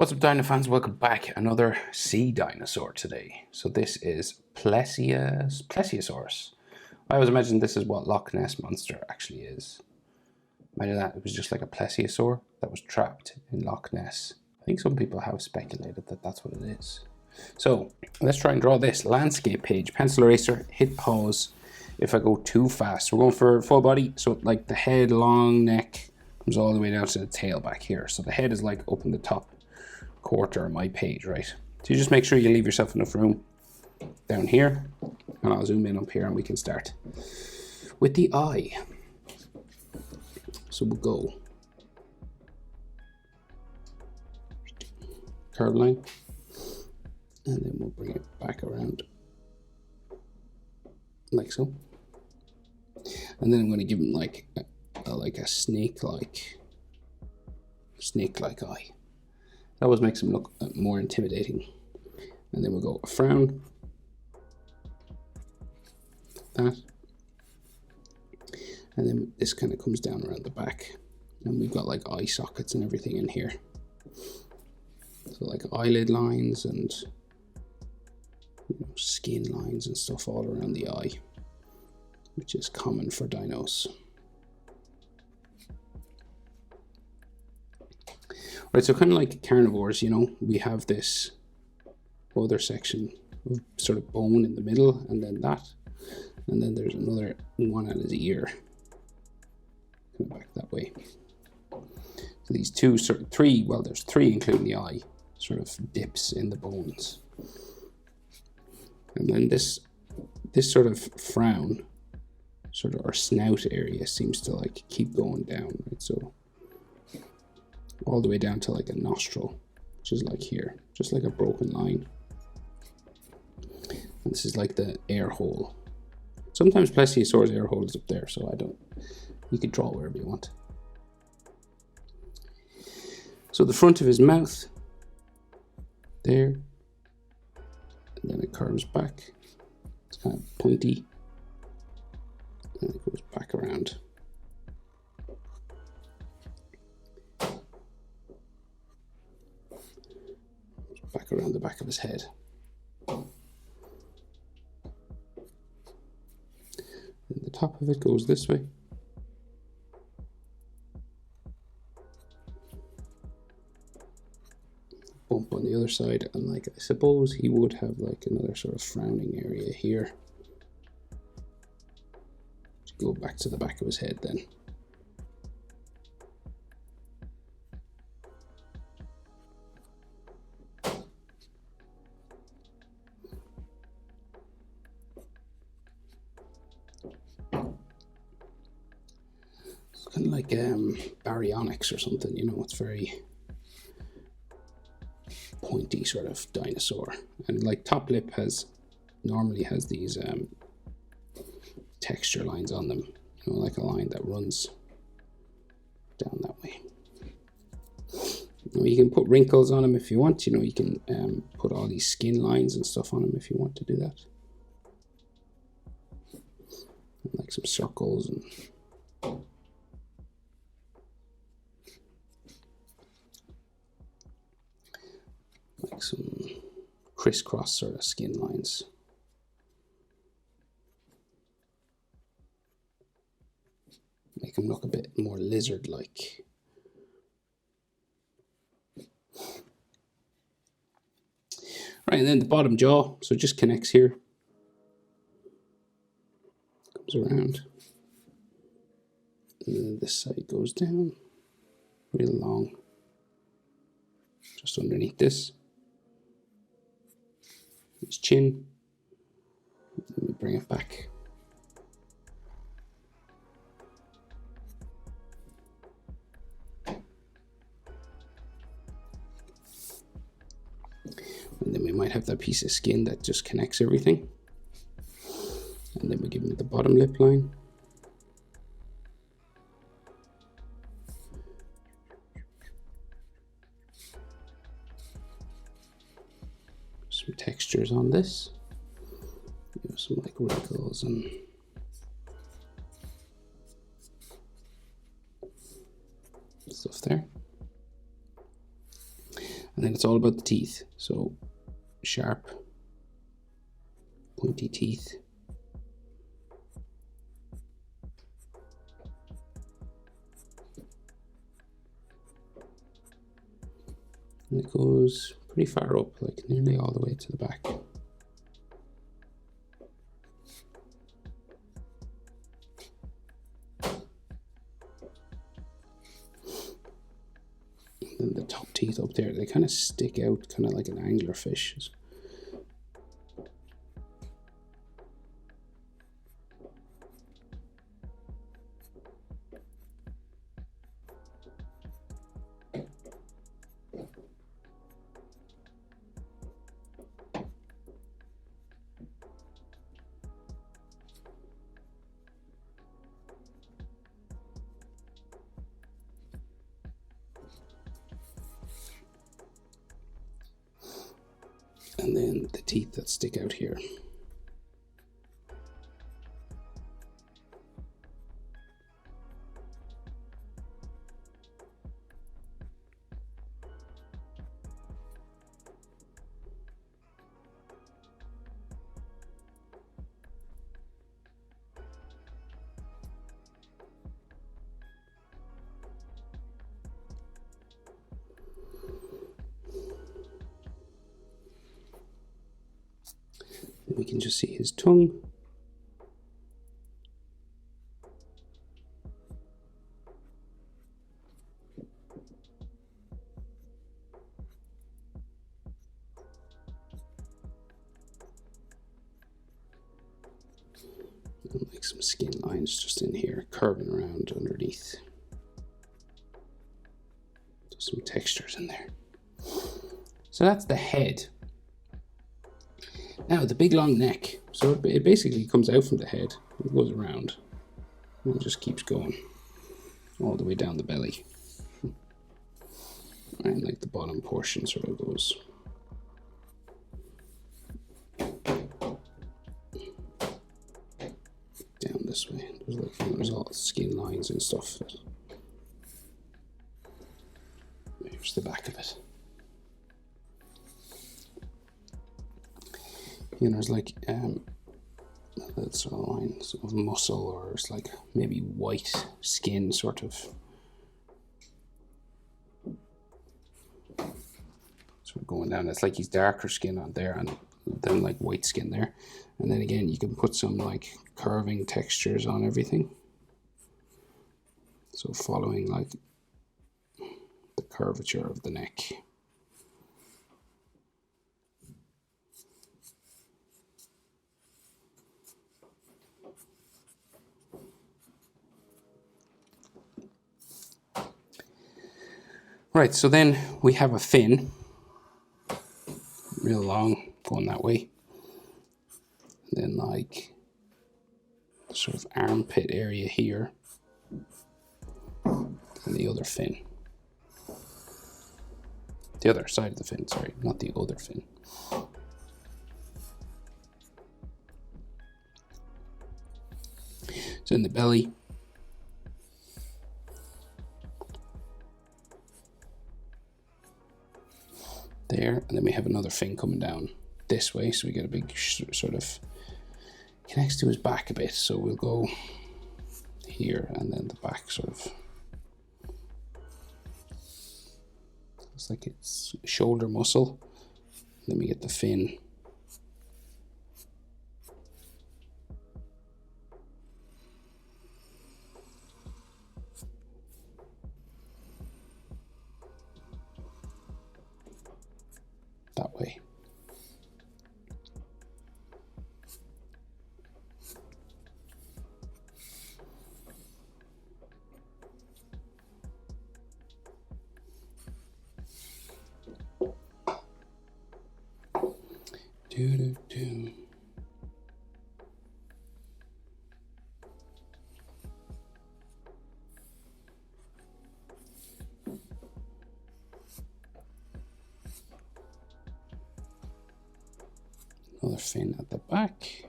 What's up, Dino fans? Welcome back. Another sea dinosaur today. So this is Plesiosaurus. I always imagine this is what Loch Ness Monster actually is. Imagine that it was just like a plesiosaur that was trapped in Loch Ness. I think some people have speculated that that's what it is. So let's try and draw this landscape page. Pencil eraser, hit pause. If I go too fast, we're going for full body. So like the head, long neck comes all the way down to the tail back here. So the head is like up in the top quarter of my page, right? So you just make sure you leave yourself enough room down here, and I'll zoom in up here and we can start with the eye. So we'll go curve line, and then we'll bring it back around like so, and then I'm going to give him like a snake-like eye. That always makes him look more intimidating. And then we'll go a frown, that, and then this kind of comes down around the back, and we've got like eye sockets and everything in here. So like eyelid lines and skin lines and stuff all around the eye, which is common for dinos. Right, so kind of like carnivores, we have this other section of sort of bone in the middle, and then that, and then there's another one at his ear, kind of back that way. So these two, three, well, there's three including the eye, sort of dips in the bones. And then this sort of frown, sort of our snout area seems to like keep going down, right? So all the way down to like a nostril, which is like here, just like a broken line. And this is like the air hole. Sometimes Plesiosaurus air hole is up there, so you could draw wherever you want. So the front of his mouth, there, and then it curves back. It's kind of pointy, and it goes back around. Back around the back of his head. And the top of it goes this way. Bump on the other side, and like I suppose he would have like another sort of frowning area here. Go back to the back of his head then. Kind of like baryonyx or something, it's very pointy sort of dinosaur. And like top lip normally has these texture lines on them, like a line that runs down that way. You can put wrinkles on them if you want, you can put all these skin lines and stuff on them if you want to do that. And like some circles and like some crisscross sort of skin lines. Make him look a bit more lizard-like. Right, and then the bottom jaw, so it just connects here. Comes around. And then this side goes down. Real long. Just underneath this. His chin. Let me bring it back. And then we might have that piece of skin that just connects everything. And then we give him the bottom lip line. Some textures on this, some like wrinkles and stuff there. And then it's all about the teeth. So sharp, pointy teeth. And it goes pretty far up, like nearly all the way to the back. And the top teeth up there, they kind of stick out, kind of like an anglerfish. And then the teeth that stick out here. We can just see his tongue. And like some skin lines just in here, curving around underneath. Just some textures in there. So that's the head. Now the big long neck, so it basically comes out from the head, it goes around, and it just keeps going all the way down the belly. And like the bottom portion sort of goes down this way. There's all skin lines and stuff. Here's the back of it. You know, there's like that sort of lines of muscle, or it's like maybe white skin sort of going down. It's like he's darker skin on there and then like white skin there. And then again, you can put some like curving textures on everything. So following like the curvature of the neck. Right, so then we have a fin, real long, going that way. And then like the sort of armpit area here, and the other fin. The other side of the fin, sorry, not the other fin. So in the belly, there, and then we have another fin coming down this way, so we get a big sort of connects to his back a bit, so we'll go here and then the back sort of looks like it's shoulder muscle. Then we get the fin that way. Another fin at the back.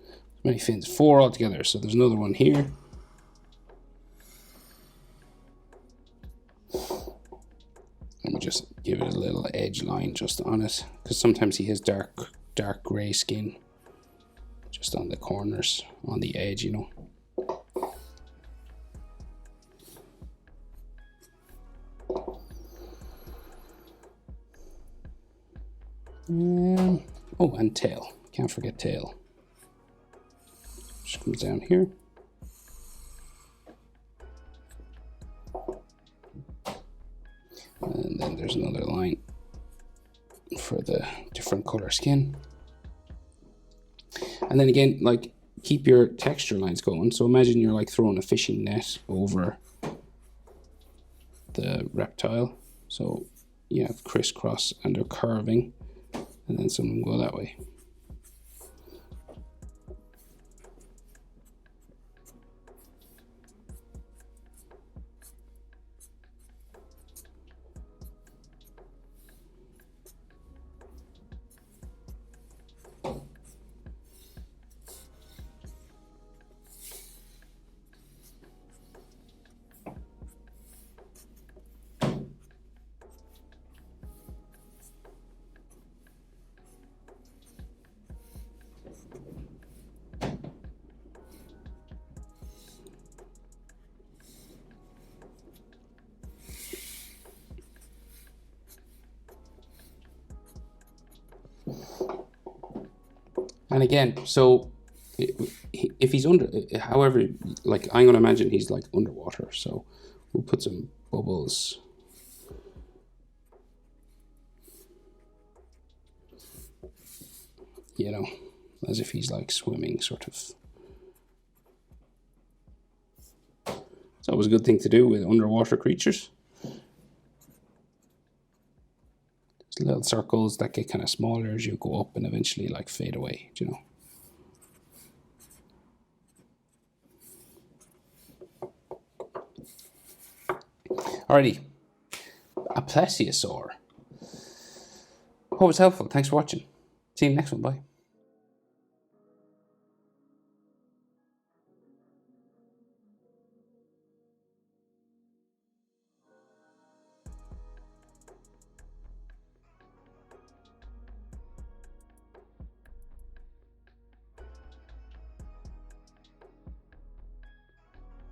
How many fins? 4 altogether, so there's another one here. And we just give it a little edge line just on it, because sometimes he has dark grey skin just on the corners, on the edge, you know. Oh, and tail. Can't forget tail. Just comes down here. And then there's another line for the different color skin. And then again, like, keep your texture lines going. So imagine you're like throwing a fishing net over the reptile. So you have crisscross and they're curving, and then some of them go that way. And again, so if he's under, however, like I'm going to imagine he's like underwater. So we'll put some bubbles. You know, as if he's like swimming, sort of. It's always a good thing to do with underwater creatures. Little circles that get kind of smaller as you go up and eventually like fade away, you know. Alrighty, a plesiosaur. Hope it's helpful. Thanks for watching. See you next one. Bye.